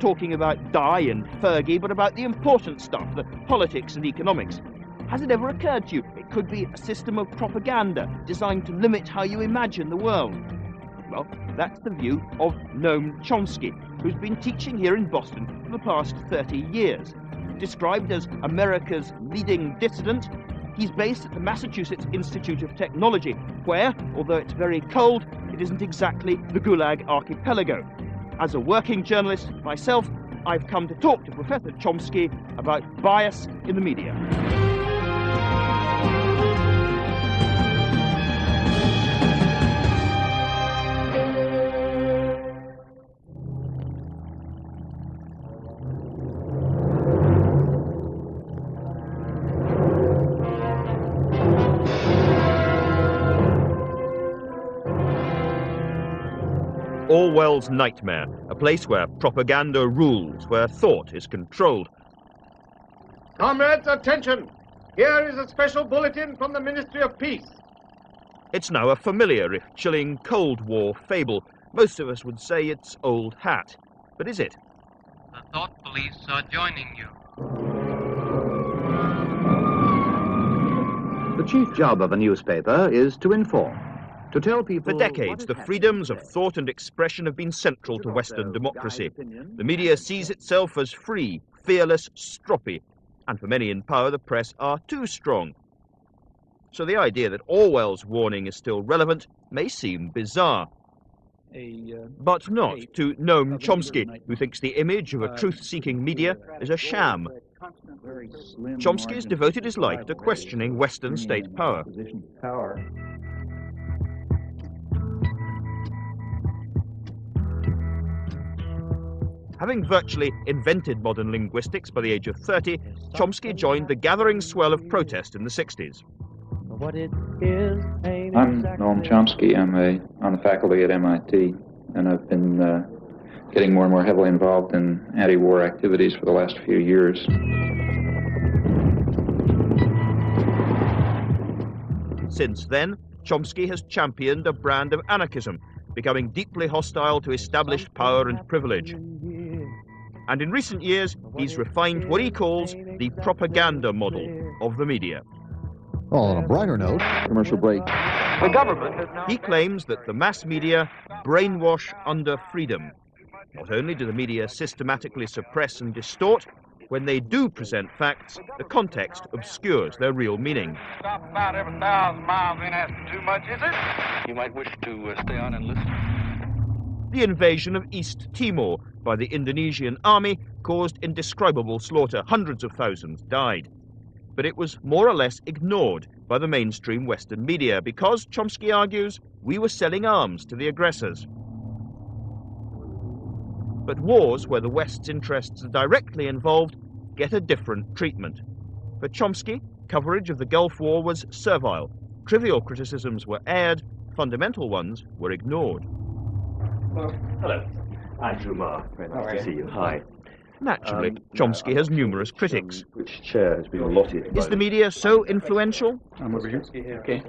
talking about Di and Fergie, but about the important stuff, the politics and economics. Has it ever occurred to you it could be a system of propaganda designed to limit how you imagine the world? Well, that's the view of Noam Chomsky, who's been teaching here in Boston for the past 30 years. Described as America's leading dissident, he's based at the Massachusetts Institute of Technology, where, although it's very cold, it isn't exactly the Gulag archipelago. As a working journalist myself, I've come to talk to Professor Chomsky about bias in the media. Orwell's nightmare, a place where propaganda rules, where thought is controlled. Comrades, attention! Here is a special bulletin from the Ministry of Peace. It's now a familiar, if chilling, Cold War fable. Most of us would say it's old hat. But is it? The thought police are joining you. The chief job of a newspaper is to inform. To tell people For decades, the freedoms of thought and expression have been central to Western democracy. The media sees itself as free, fearless, stroppy, and for many in power, the press are too strong. So the idea that Orwell's warning is still relevant may seem bizarre. But not to Noam Chomsky, who thinks the image of a truth-seeking media is a sham. Chomsky's devoted his life to questioning Western state power. Having virtually invented modern linguistics by the age of 30, Chomsky joined the gathering swell of protest in the 60s. I'm Noam Chomsky. I'm on the faculty at MIT, and I've been getting more and more heavily involved in anti-war activities for the last few years. Since then, Chomsky has championed a brand of anarchism, becoming deeply hostile to established power and privilege. And in recent years, he's refined what he calls the propaganda model of the media. Well, on a brighter note, commercial break. The government has now... He claims that the mass media brainwash under freedom. Not only do the media systematically suppress and distort, when they do present facts, the context obscures their real meaning. Stop about every 1,000 miles ain't asking too much, is it? You might wish to stay on and listen. The invasion of East Timor by the Indonesian army caused indescribable slaughter. Hundreds of thousands died. But it was more or less ignored by the mainstream Western media because, Chomsky argues, we were selling arms to the aggressors. But wars where the West's interests are directly involved get a different treatment. For Chomsky, coverage of the Gulf War was servile. Trivial criticisms were aired, fundamental ones were ignored. Hello. I'm Umar. Very nice to see you. Hi. Naturally, Chomsky has numerous critics. Which chair has been allotted? Is the media so influential? I'm over here. Okay.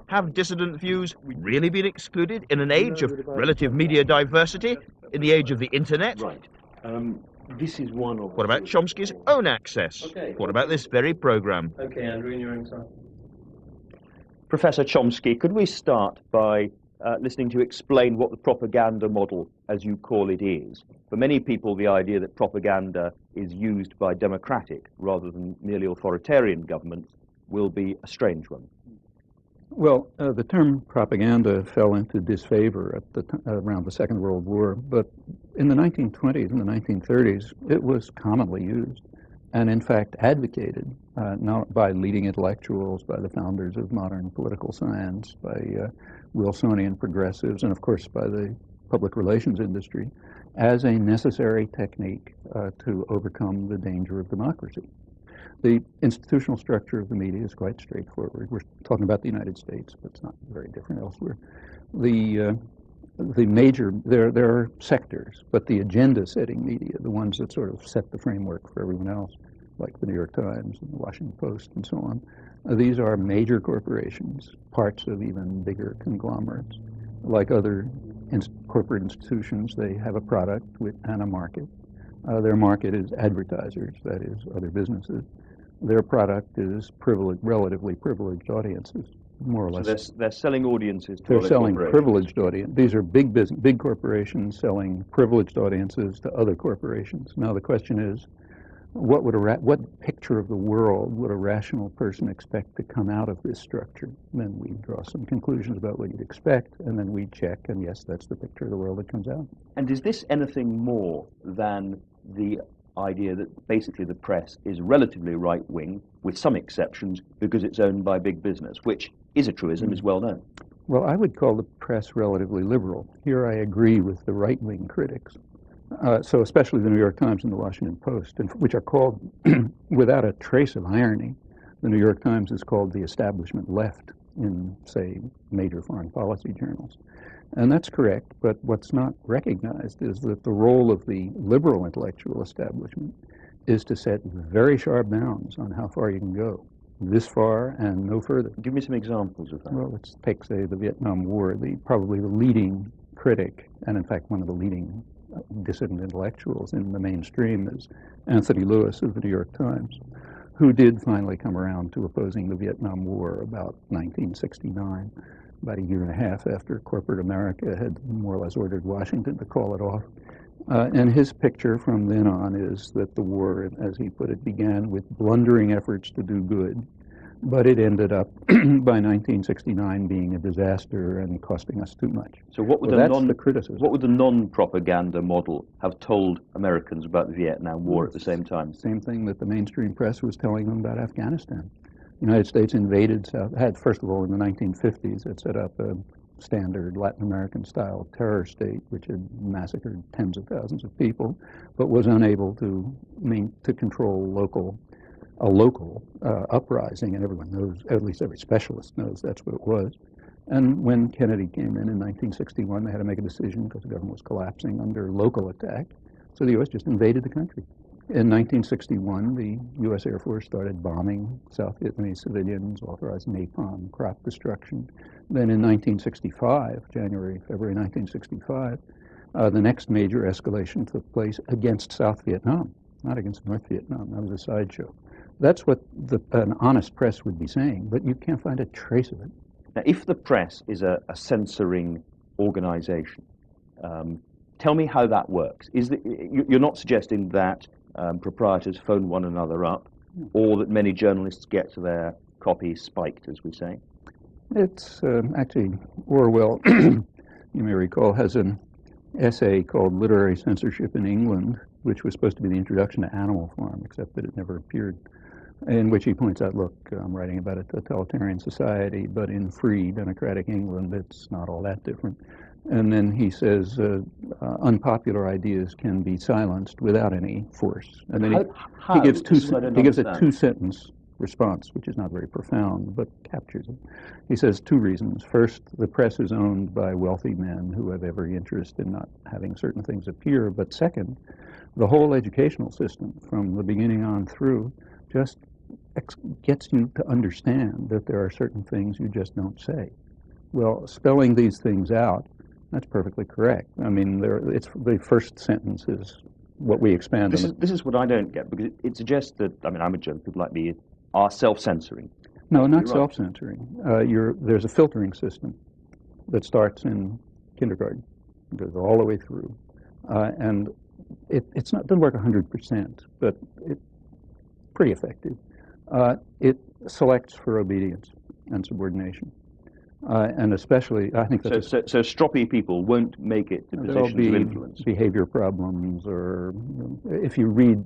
Have dissident views really been excluded in an age of relative media diversity, in the age of the internet? Right. This is one of... What about Chomsky's own access? Okay. What about this very program? Okay, Andrew, in your own time. Professor Chomsky, could we start by listening to explain what the propaganda model, as you call it, is? For many people, the idea that propaganda is used by democratic rather than merely authoritarian governments will be a strange one. Well, the term propaganda fell into disfavor at around the Second World War, but in the 1920s and the 1930s, it was commonly used and, in fact, advocated, not by leading intellectuals, by the founders of modern political science, by Wilsonian progressives, and, of course, by the public relations industry, as a necessary technique to overcome the danger of democracy. The institutional structure of the media is quite straightforward. We're talking about the United States, but it's not very different elsewhere. The major, there are sectors, but the agenda-setting media, the ones that sort of set the framework for everyone else, like the New York Times and the Washington Post and so on, these are major corporations, parts of even bigger conglomerates, like other corporate institutions, they have a product and a market. Their market is advertisers, that is, other businesses. Their product is relatively privileged audiences, more or less. So they're selling audiences to They're other selling corporations. privileged audience. These are big corporations selling privileged audiences to other corporations. Now the question is, what picture of the world would a rational person expect to come out of this structure? Then we draw some conclusions about what you'd expect, and then we check, and yes, that's the picture of the world that comes out. And is this anything more than the idea that basically the press is relatively right-wing, with some exceptions, because it's owned by big business, which is a truism, is well known? Well, I would call the press relatively liberal. Here I agree with the right-wing critics. So especially the New York Times and the Washington Post, which are called, without a trace of irony, the New York Times is called the establishment left in, say, major foreign policy journals. And that's correct, but what's not recognized is that the role of the liberal intellectual establishment is to set very sharp bounds on how far you can go. This far and no further. Give me some examples of that. Well, let's take, say, the Vietnam War. Probably the leading critic, and in fact one of the leading dissident intellectuals in the mainstream, is Anthony Lewis of the New York Times, who did finally come around to opposing the Vietnam War about 1969, about a year and a half after corporate America had more or less ordered Washington to call it off. And his picture from then on is that the war, as he put it, began with blundering efforts to do good, but it ended up by 1969 being a disaster and costing us too much. So what would the criticism. What would the non-propaganda model have told Americans about the Vietnam War at the same time? Same thing that the mainstream press was telling them about Afghanistan. The United States invaded first of all, in the 1950s, it set up a standard Latin American style terror state which had massacred tens of thousands of people, but was unable to control a local uprising, and everyone knows, at least every specialist knows, that's what it was. And when Kennedy came in 1961, they had to make a decision because the government was collapsing under local attack, so the U.S. just invaded the country. In 1961, the U.S. Air Force started bombing South Vietnamese civilians, authorized napalm, crop destruction. Then in 1965, February 1965, the next major escalation took place against South Vietnam, not against North Vietnam. That was a sideshow. That's what an honest press would be saying, but you can't find a trace of it. Now, if the press is a censoring organization, tell me how that works. You're not suggesting that proprietors phone one another up, or that many journalists get their copy spiked, as we say? It's actually, Orwell, you may recall, has an essay called Literary Censorship in England, which was supposed to be the introduction to Animal Farm, except that it never appeared, in which he points out, look, I'm writing about a totalitarian society, but in free democratic England, it's not all that different. And then he says unpopular ideas can be silenced without any force. And then he gives a two-sentence response, which is not very profound, but captures it. He says two reasons. First, the press is owned by wealthy men who have every interest in not having certain things appear. But second, the whole educational system, from the beginning on through, just gets you to understand that there are certain things you just don't say. Well, spelling these things out, that's perfectly correct. I mean, the first sentence is what we expand. This is what I don't get, because it suggests that, I mean, I'm a journalist, people like me are self-censoring. No, not self-censoring. There's a filtering system that starts in kindergarten, goes all the way through, and it doesn't work 100%, but it's pretty effective. It selects for obedience and subordination. And especially, I think that's so stroppy people won't make it to positions of influence. Behavior problems, or if you read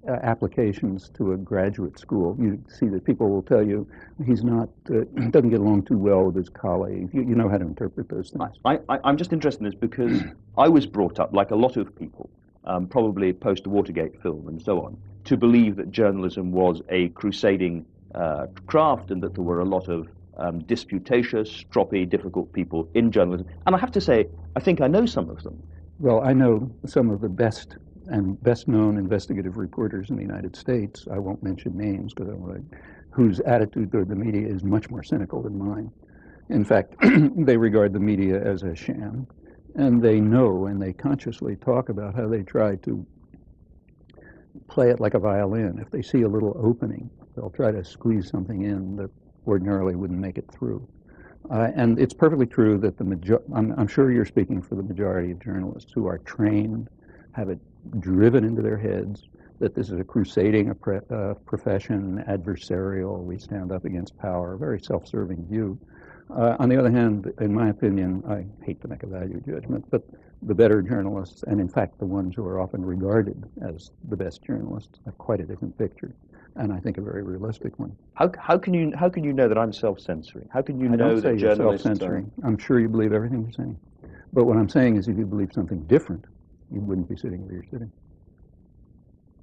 applications to a graduate school, you see that people will tell you he's not doesn't get along too well with his colleagues. You know how to interpret those things. I'm just interested in this because I was brought up, like a lot of people, probably post the Watergate film and so on, to believe that journalism was a crusading craft and that there were a lot of disputatious, stroppy, difficult people in journalism. And I have to say, I think I know some of them. Well, I know some of the best known investigative reporters in the United States. I won't mention names because whose attitude toward the media is much more cynical than mine. In fact, they regard the media as a sham. And they know, and they consciously talk about how they try to play it like a violin. If they see a little opening, they'll try to squeeze something in that ordinarily wouldn't make it through. And it's perfectly true that I'm sure you're speaking for the majority of journalists who are trained, have it driven into their heads that this is a crusading profession, adversarial, we stand up against power, a very self-serving view. On the other hand, in my opinion, I hate to make a value judgment, but the better journalists, and in fact the ones who are often regarded as the best journalists, have quite a different picture, and I think a very realistic one. How can you know that I'm self-censoring? How can you I know don't say that you're journalists self-censoring. I'm sure you believe everything you're saying. But what I'm saying is if you believe something different, you wouldn't be sitting where you're sitting.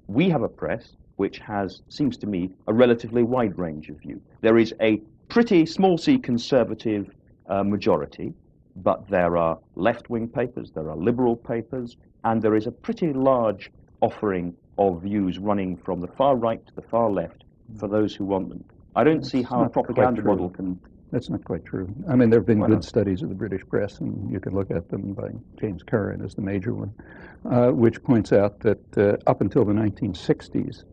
We have a press which has, seems to me, a relatively wide range of view. There is a pretty small c conservative majority, but there are left-wing papers, there are liberal papers, and there is a pretty large offering of views running from the far right to the far left for those who want them. I don't see how a propaganda model can... That's not quite true. I mean, there have been good studies of the British press, and you can look at them by James Curran as the major one, which points out that up until the 1960s,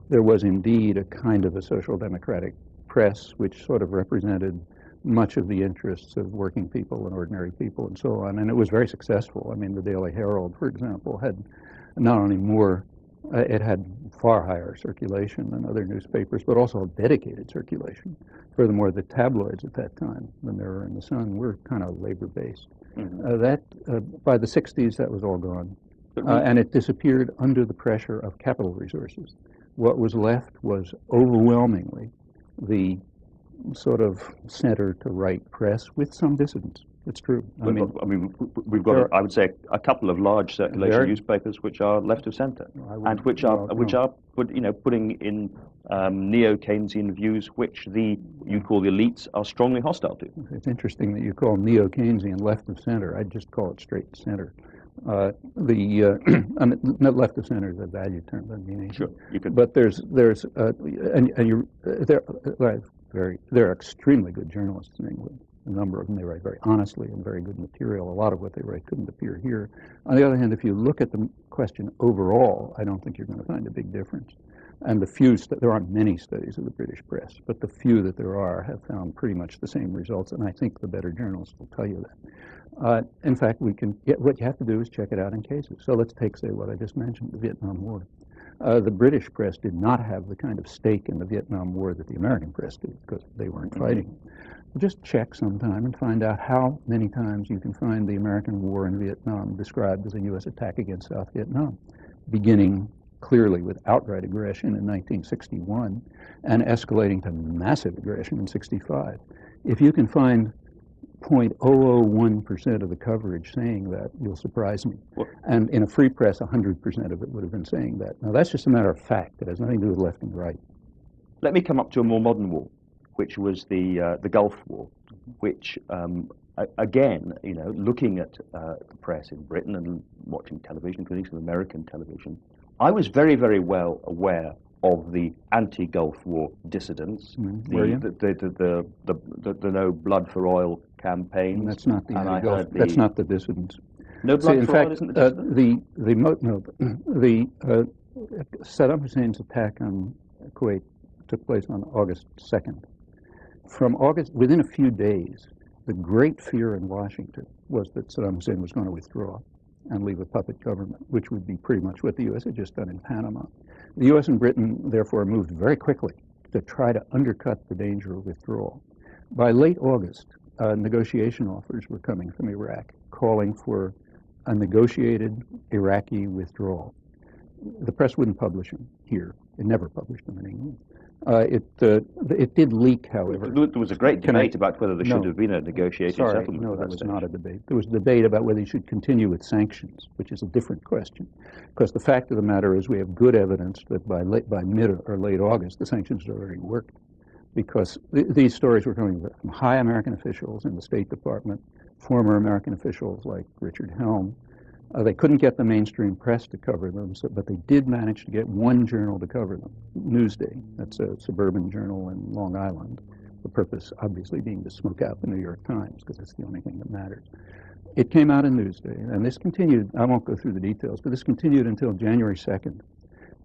there was indeed a kind of a social democratic press which sort of represented much of the interests of working people and ordinary people and so on, and it was very successful. I mean, the Daily Herald, for example, had not only more, it had far higher circulation than other newspapers, but also dedicated circulation. Furthermore, the tabloids at that time, the Mirror and the Sun, were kind of labor-based. By the 60s, that was all gone, and it disappeared under the pressure of capital resources. What was left was overwhelmingly the sort of center to right press with some dissidents. It's true. I mean, we've got, I would say, a couple of large circulation newspapers which are left of centre, and which are putting in neo-Keynesian views which you call the elites are strongly hostile to. It's interesting that you call neo-Keynesian left of centre. I'd just call it straight center. I mean, not left of center is a value term, doesn't mean anything. Sure, you can. But there are extremely good journalists in England. A number of them, they write very honestly and very good material. A lot of what they write couldn't appear here. On the other hand, if you look at the question overall, I don't think you're going to find a big difference. And there aren't many studies of the British press, but the few that there are have found pretty much the same results, and I think the better journalists will tell you that. In fact, what you have to do is check it out in cases. So let's take, say, what I just mentioned, the Vietnam War. The British press did not have the kind of stake in the Vietnam War that the American press did, because they weren't fighting. Just check sometime and find out how many times you can find the American war in Vietnam described as a U.S. attack against South Vietnam, beginning clearly with outright aggression in 1961 and escalating to massive aggression in 65. If you can find 0.001% of the coverage saying that, you'll surprise me. And in a free press, 100% of it would have been saying that. Now, that's just a matter of fact. It has nothing to do with left and right. Let me come up to a more modern war, which was the Gulf War, which, again, looking at the press in Britain and watching television, including some American television, I was very, very well aware of the anti-Gulf War dissidents, the no blood for oil campaigns. And that's not the anti-Gulf. That's not the dissidents. No blood for oil isn't the dissidents. Saddam Hussein's attack on Kuwait took place on August 2nd. Within a few days, the great fear in Washington was that Saddam Hussein was going to withdraw and leave a puppet government, which would be pretty much what the U.S. had just done in Panama. The U.S. and Britain, therefore, moved very quickly to try to undercut the danger of withdrawal. By late August, negotiation offers were coming from Iraq, calling for a negotiated Iraqi withdrawal. The press wouldn't publish them here. It never published them in England. It did leak, however. There was a great debate about whether there should have been a negotiated settlement. No, that was not a debate. There was a debate about whether you should continue with sanctions, which is a different question. Because the fact of the matter is we have good evidence that by mid or late August, the sanctions had already worked. Because these stories were coming from high American officials in the State Department, former American officials like Richard Helm. They couldn't get the mainstream press to cover them, but they did manage to get one journal to cover them, Newsday. That's a suburban journal in Long Island. The purpose, obviously, being to smoke out the New York Times, because it's the only thing that matters. It came out in Newsday, and this continued, I won't go through the details, but this continued until January 2nd.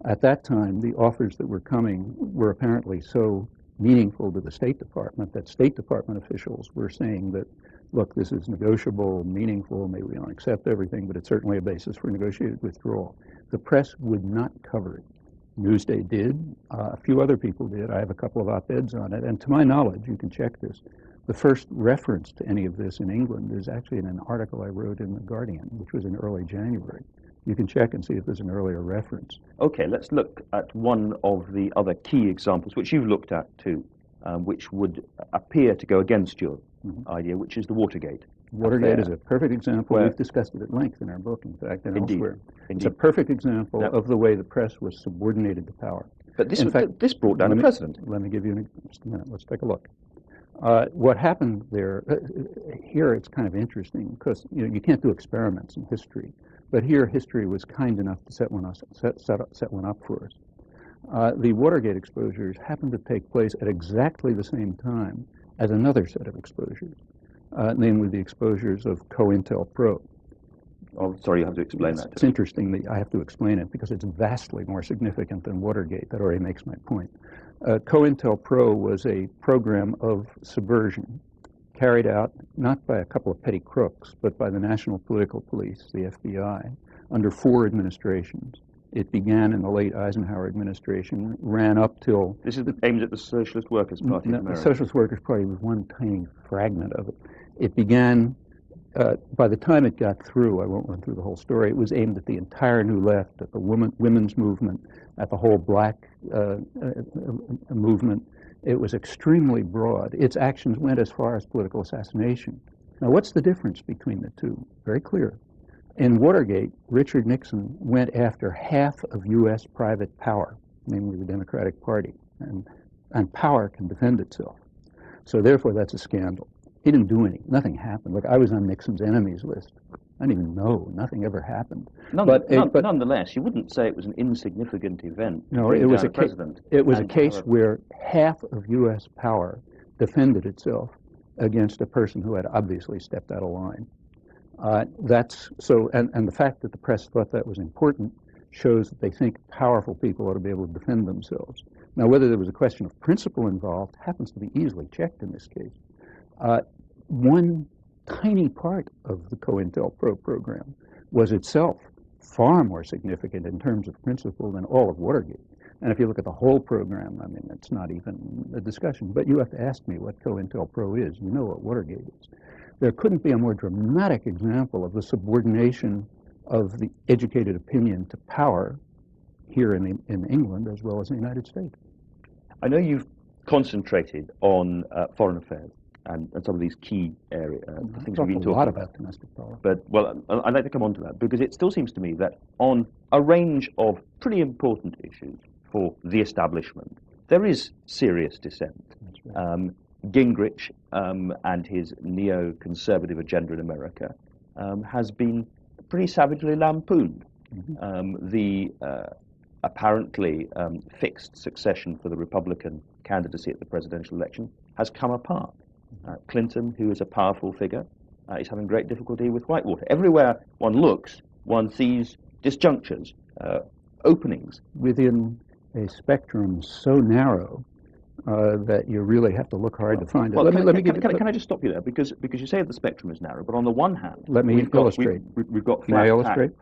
At that time, the offers that were coming were apparently so meaningful to the State Department that State Department officials were saying that, look, this is negotiable, meaningful, maybe we don't accept everything, but it's certainly a basis for negotiated withdrawal. The press would not cover it. Newsday did. A few other people did. I have a couple of op-eds on it. And to my knowledge, you can check this, the first reference to any of this in England is actually in an article I wrote in The Guardian, which was in early January. You can check and see if there's an earlier reference. Okay, let's look at one of the other key examples, which you've looked at too, which would appear to go against your idea, which is the Watergate. Watergate is a perfect example. We've discussed it at length in our book, in fact, and elsewhere. It's a perfect example of the way the press was subordinated to power. But this brought down the president. Let me give you just a minute. Let's take a look. What happened there, here it's kind of interesting because you can't do experiments in history, but here history was kind enough to set one up for us. The Watergate exposures happened to take place at exactly the same time as another set of exposures, namely the exposures of COINTELPRO. Oh, sorry, you have to explain that. It's interesting that I have to explain it because it's vastly more significant than Watergate. That already makes my point. COINTELPRO was a program of subversion carried out not by a couple of petty crooks, but by the National Political Police, the FBI, under 4 administrations. It began in the late Eisenhower administration, ran up till... This is aimed at the Socialist Workers' Party of America. The Socialist Workers' Party was one tiny fragment of it. It began, by the time it got through, I won't run through the whole story, it was aimed at the entire New Left, at the women's movement, at the whole black movement. It was extremely broad. Its actions went as far as political assassination. Now, what's the difference between the two? Very clear. In Watergate, Richard Nixon went after half of U.S. private power, namely the Democratic Party, and power can defend itself. So therefore, that's a scandal. He didn't do anything. Nothing happened. Look, I was on Nixon's enemies list. I didn't even know. Nothing ever happened. But nonetheless, you wouldn't say it was an insignificant event. No, it was a case. It was a case where half of U.S. power defended itself against a person who had obviously stepped out of line. That's so, and the fact that the press thought that was important shows that they think powerful people ought to be able to defend themselves. Now, whether there was a question of principle involved happens to be easily checked in this case. One tiny part of the COINTELPRO program was itself far more significant in terms of principle than all of Watergate. And if you look at the whole program, I mean, it's not even a discussion. But you have to ask me what COINTELPRO is. You know what Watergate is. There couldn't be a more dramatic example of the subordination of the educated opinion to power here in England as well as in the United States. I know you've concentrated on foreign affairs and some of these key areas, things we've been talking a lot about domestic policy. But, well, I'd like to come on to that because it still seems to me that on a range of pretty important issues for the establishment, there is serious dissent. Right. Gingrich and his neo-conservative agenda in America has been pretty savagely lampooned. The apparently fixed succession for the Republican candidacy at the presidential election has come apart. Clinton, who is a powerful figure, is having great difficulty with Whitewater. Everywhere one looks, one sees disjunctures, openings. Within a spectrum so narrow that you really have to look hard to find it. Well, can I just stop you there? Because you say the spectrum is narrow, but on the one hand, we've got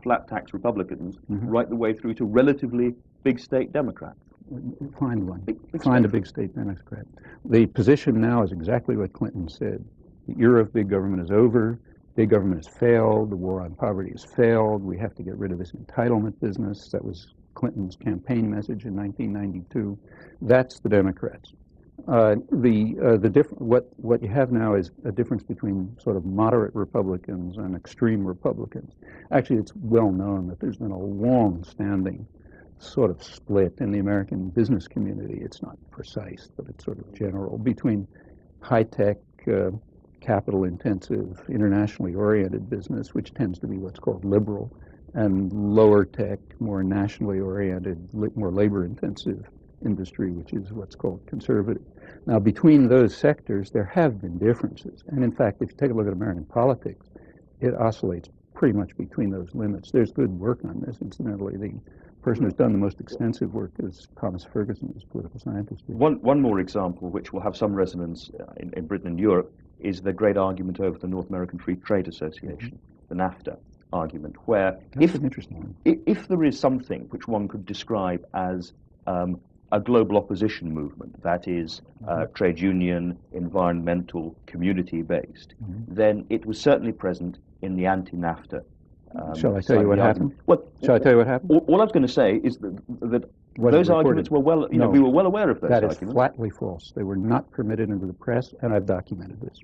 flat tax Republicans right the way through to relatively big state Democrats. Find one. Find a big state Democrat. The position now is exactly what Clinton said. The era of big government is over. Big government has failed. The war on poverty has failed. We have to get rid of this entitlement business. That was Clinton's campaign message in 1992. That's the Democrats. What you have now is a difference between sort of moderate Republicans and extreme Republicans. Actually, it's well known that there's been a long-standing sort of split in the American business community. It's not precise, but it's sort of general, between high-tech, capital-intensive, internationally oriented business, which tends to be what's called liberal, and lower-tech, more nationally oriented, more labor-intensive industry, which is what's called conservative. Now, between those sectors, there have been differences. And in fact, if you take a look at American politics, it oscillates pretty much between those limits. There's good work on this, incidentally. The person who's done the most extensive work is Thomas Ferguson, who's a political scientist. One more example, which will have some resonance in Britain and Europe, is the great argument over the North American Free Trade Association, the NAFTA argument, where That's an interesting one. If there is something which one could describe as a global opposition movement that is trade union, environmental, community-based, then it was certainly present in the anti-NAFTA. Shall I tell you what happened? Well, Shall I tell you what happened? All I was going to say is that those arguments were well, we were well aware of those arguments. That is flatly false. They were not permitted into the press, and I've documented this.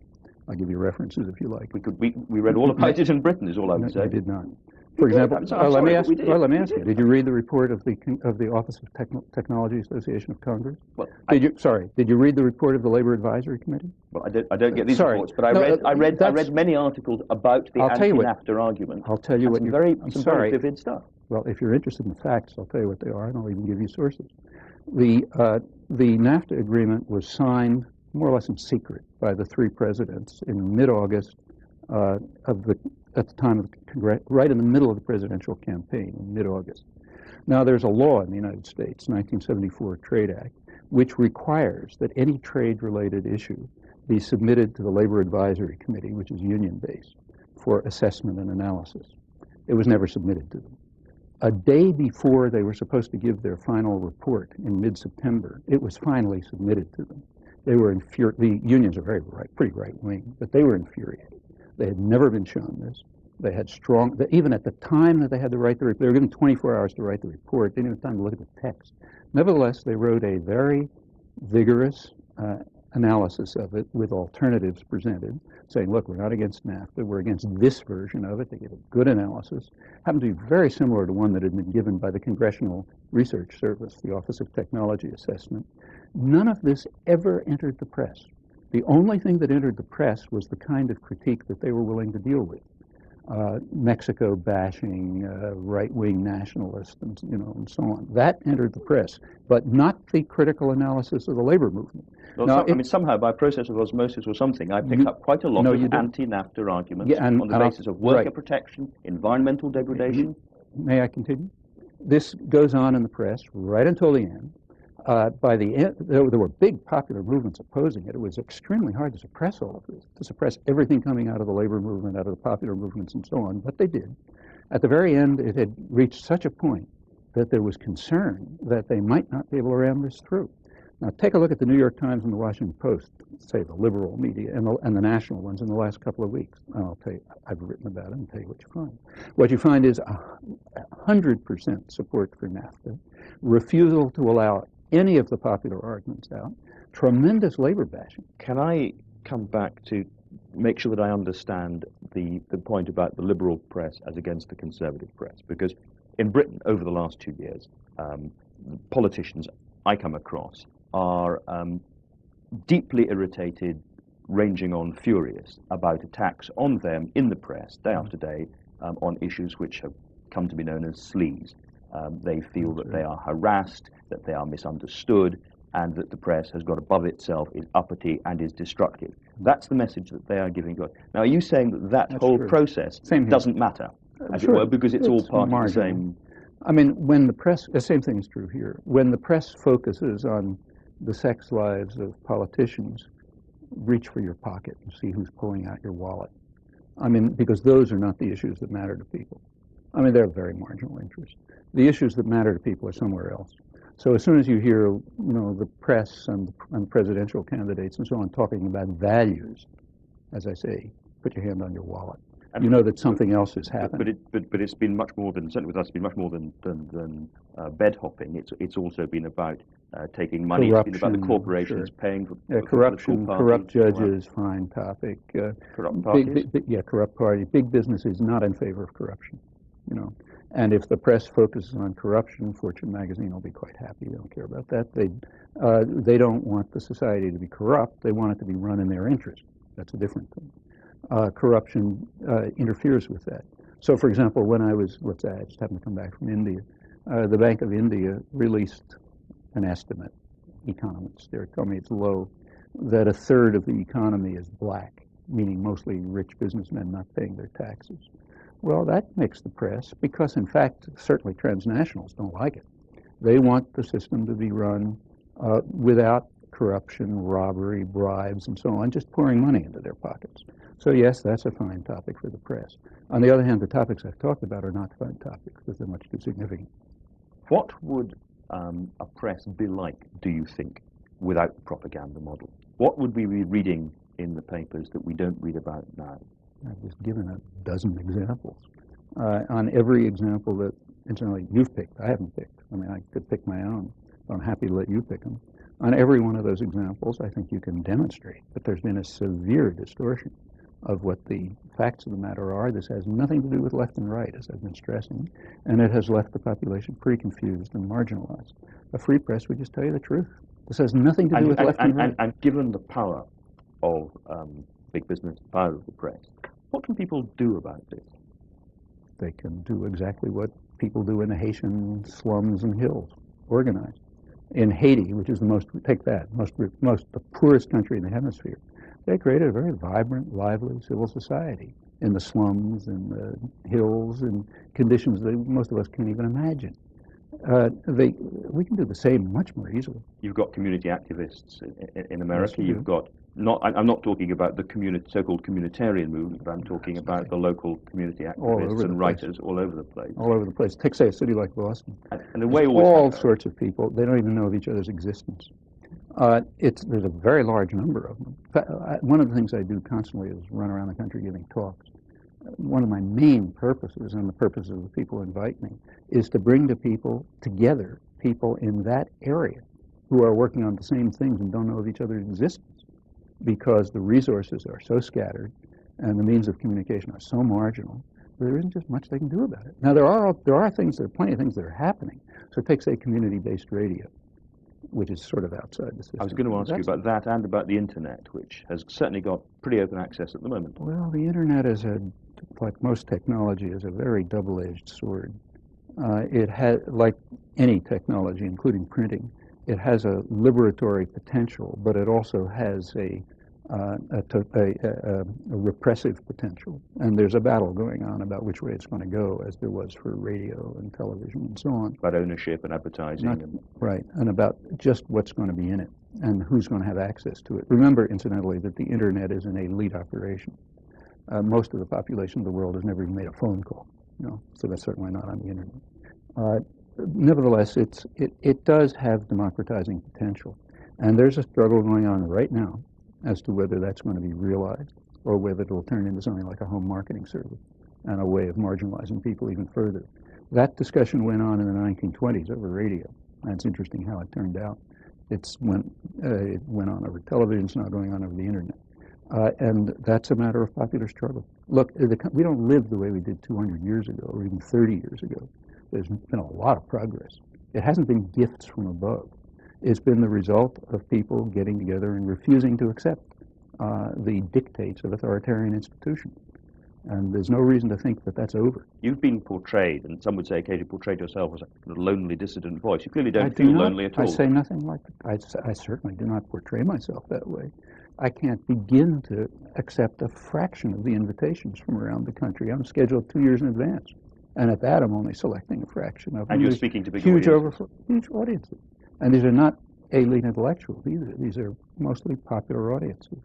I'll give you references if you like. We read all about it in Britain, is all I would say. I did not. For example, let me ask you, did you read the report of the Office of Technology Association of Congress? Well, did you read the report of the Labor Advisory Committee? Well, I don't get these reports, but I read many articles about the anti-NAFTA argument. I'll tell you what. Some very vivid stuff. Well, if you're interested in the facts, I'll tell you what they are, and I'll even give you sources. The NAFTA agreement was signed more or less in secret by the three presidents in mid-August at the time of right in the middle of the presidential campaign in mid-August. Now, there's a law in the United States, 1974 Trade Act, which requires that any trade-related issue be submitted to the Labor Advisory Committee, which is union-based, for assessment and analysis. It was never submitted to them. A day before they were supposed to give their final report in mid-September, it was finally submitted to them. They were the unions are pretty right-wing, but they were infuriated. They had never been shown this. They had even at the time that they had to write the report, they were given 24 hours to write the report. They didn't have time to look at the text. Nevertheless, they wrote a very vigorous analysis of it with alternatives presented, saying, look, we're not against NAFTA, we're against this version of it. They gave a good analysis. Happened to be very similar to one that had been given by the Congressional Research Service, the Office of Technology Assessment. None of this ever entered the press. The only thing that entered the press was the kind of critique that they were willing to deal with. Mexico bashing, right-wing nationalists, and so on. That entered the press, but not the critical analysis of the labor movement. Well, now, somehow by process of osmosis or something, I picked up quite a lot of anti-NAFTA arguments on the basis of worker protection, environmental degradation. May I continue? This goes on in the press right until the end. By the end, there were big popular movements opposing it. It was extremely hard to suppress all of this, to suppress everything coming out of the labor movement, out of the popular movements, and so on, but they did. At the very end, it had reached such a point that there was concern that they might not be able to ram this through. Now, take a look at the New York Times and the Washington Post, say the liberal media, and the national ones in the last couple of weeks. And I'll tell you, I've written about it and tell you what you find. What you find is 100% support for NAFTA, refusal to allow any of the popular arguments out, tremendous labor bashing. Can I come back to make sure that I understand the point about the liberal press as against the conservative press? Because in Britain, over the last 2 years, politicians I come across are deeply irritated, ranging on furious, about attacks on them in the press, day after day, on issues which have come to be known as sleaze. They feel that they are harassed, that they are misunderstood, and that the press has got above itself, is uppity, and is destructive. That's the message that they are giving to us. Now, are you saying that that whole process doesn't matter, as it were, because it's all part of the same? I mean, when the press, the same thing is true here. When the press focuses on the sex lives of politicians, reach for your pocket and see who's pulling out your wallet. I mean, because those are not the issues that matter to people. I mean, they're very marginal interests. The issues that matter to people are somewhere else. So as soon as you hear, the press and presidential candidates and so on talking about values, as I say, put your hand on your wallet. You know that something else is happening. But it's been much more than, certainly with us, it's been much more than bed hopping. It's also been about taking money. Corruption, it's been about the corporations paying for corruption. Corrupt judges, fine topic. Corrupt parties. Corrupt party. Big business is not in favor of corruption. And if the press focuses on corruption, Fortune magazine will be quite happy. They don't care about that. They don't want the society to be corrupt. They want it to be run in their interest. That's a different thing. Corruption interferes with that. So, for example, when I just happened to come back from India, the Bank of India released an estimate. Economists there tell me it's low, that a third of the economy is black. meaning mostly rich businessmen not paying their taxes. Well, that makes the press, because in fact, certainly transnationals don't like it. They want the system to be run without corruption, robbery, bribes, and so on, just pouring money into their pockets. So yes, that's a fine topic for the press. On the other hand, the topics I've talked about are not fine topics because they're much too significant. What would a press be like, do you think, without the propaganda model? What would we be reading in the papers that we don't read about now? I've just given a dozen examples. On every example that, incidentally, you've picked, I haven't picked. I mean, I could pick my own, but I'm happy to let you pick them. On every one of those examples, I think you can demonstrate that there's been a severe distortion of what the facts of the matter are. This has nothing to do with left and right, as I've been stressing, and it has left the population pretty confused and marginalized. A free press would just tell you the truth. This has nothing to do with left and right. And given the power of big business, the power of the press, what can people do about this? They can do exactly what people do in the Haitian slums and hills, organize. In Haiti, which is the the poorest country in the hemisphere, they created a very vibrant, lively civil society in the slums, in the hills, in conditions that most of us can't even imagine. We can do the same much more easily. You've got community activists in America. Yes, you've got I'm not talking about the so-called communitarian movement, but I'm talking about the local community activists and writers all over the place. All over the place. Take, say, a city like Boston. And the way all sorts of people, they don't even know of each other's existence. There's a very large number of them. One of the things I do constantly is run around the country giving talks. One of my main purposes, and the purpose of the people who invite me, is to bring together people in that area who are working on the same things and don't know of each other's existence, because the resources are so scattered and the means of communication are so marginal, there isn't just much they can do about it. Now, there are plenty of things that are happening. So take, say, community-based radio, which is sort of outside the system. I was going to ask you about that and about the Internet, which has certainly got pretty open access at the moment. Well, the Internet is like most technology, is a very double-edged sword. It has, like any technology, including printing, it has a liberatory potential, but it also has a repressive potential. And there's a battle going on about which way it's going to go, as there was for radio and television and so on. About ownership and advertising. Right, and about just what's going to be in it and who's going to have access to it. Remember, incidentally, that the Internet is an elite operation. Most of the population of the world has never even made a phone call, so that's certainly not on the Internet. Nevertheless, it does have democratizing potential, and there's a struggle going on right now as to whether that's going to be realized or whether it will turn into something like a home marketing service and a way of marginalizing people even further. That discussion went on in the 1920s over radio, and it's interesting how it turned out. It went on over television, it's now going on over the Internet. And that's a matter of popular struggle. Look, we don't live the way we did 200 years ago or even 30 years ago. There's been a lot of progress. It hasn't been gifts from above. It's been the result of people getting together and refusing to accept the dictates of authoritarian institutions. And there's no reason to think that that's over. You've been portrayed, and some would say occasionally portrayed yourself as a lonely dissident voice. You clearly don't feel lonely at all. I say nothing like that. I certainly do not portray myself that way. I can't begin to accept a fraction of the invitations from around the country. I'm scheduled 2 years in advance. And at that, I'm only selecting a fraction of them. And you're speaking to big huge audiences. And these are not elite intellectuals either. These are mostly popular audiences.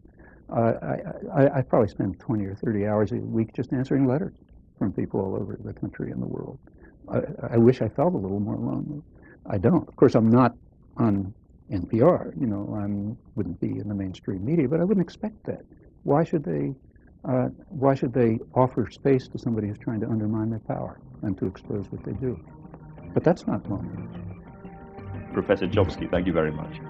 I probably spend 20 or 30 hours a week just answering letters from people all over the country and the world. I wish I felt a little more lonely. I don't. Of course, I'm not on NPR. I wouldn't be in the mainstream media, but I wouldn't expect that. Why should they offer space to somebody who's trying to undermine their power and to expose what they do? But that's not loneliness. Professor Chomsky, thank you very much.